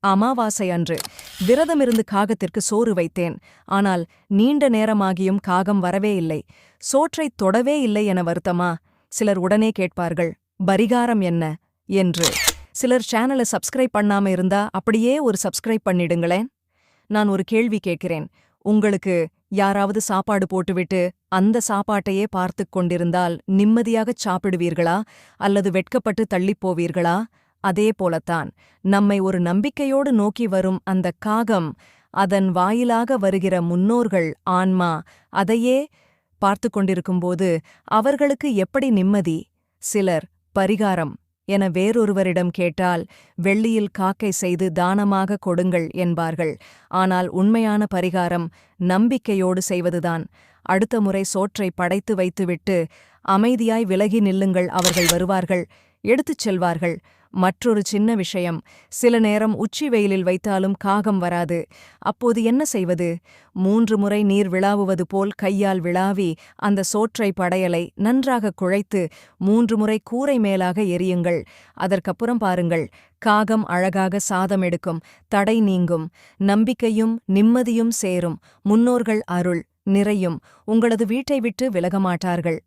அமாவாசை அன்று விரதமிருந்து காகத்திற்கு சோறு வைத்தேன். ஆனால் நீண்ட நேரமாகியும் காகம் வரவே இல்லை. சோற்றைத் தொடவே இல்லை என வருத்தமா? சிலர் உடனே கேட்பார்கள், பரிகாரம் என்ன என்று. சிலர் சேனலை சப்ஸ்கிரைப் பண்ணாம இருந்தா அப்படியே ஒரு சப்ஸ்கிரைப் பண்ணிடுங்களேன். நான் ஒரு கேள்வி கேட்கிறேன். உங்களுக்கு யாராவது சாப்பாடு போட்டுவிட்டு அந்த சாப்பாட்டையே பார்த்துக் கொண்டிருந்தால் நிம்மதியாகச் சாப்பிடுவீர்களா அல்லது வெட்கப்பட்டு தள்ளிப் போவீர்களா? அதே போலத்தான் நம்மை ஒரு நம்பிக்கையோடு நோக்கி வரும் அந்த காகம், அதன் வாயிலாக வருகிற முன்னோர்கள் ஆன்மா, அதையே பார்த்து கொண்டிருக்கும்போது அவர்களுக்கு எப்படி நிம்மதி? சிலர் பரிகாரம் என வேறொருவரிடம் கேட்டால் வெள்ளியில் காக்கை செய்து தானமாக கொடுங்கள் என்பார்கள். ஆனால் உண்மையான பரிகாரம் நம்பிக்கையோடு செய்வதுதான். அடுத்த முறை சோற்றை படைத்து வைத்துவிட்டு அமைதியாய் விலகி நில்லுங்கள், அவர்கள் வருவார்கள், எடுத்துச் செல்வார்கள். மற்றொரு சின்ன விஷயம், சில நேரம் உச்சி வெயிலில் வைத்தாலும் காகம் வராது. அப்போது என்ன செய்வது? 3 முறை நீர் விளாவுவது போல் கையால் விளாவி அந்த சோற்றை படையலை நன்றாக குழைத்து 3 முறை கூரை மேலாக எரியுங்கள். அதற்கப்புறம் பாருங்கள், காகம் அழகாக சாதம் எடுக்கும், தடை நீங்கும், நம்பிக்கையும் நிம்மதியும் சேரும், முன்னோர்கள் அருள் நிறையும், உங்களது வீட்டை விட்டு விலகமாட்டார்கள்.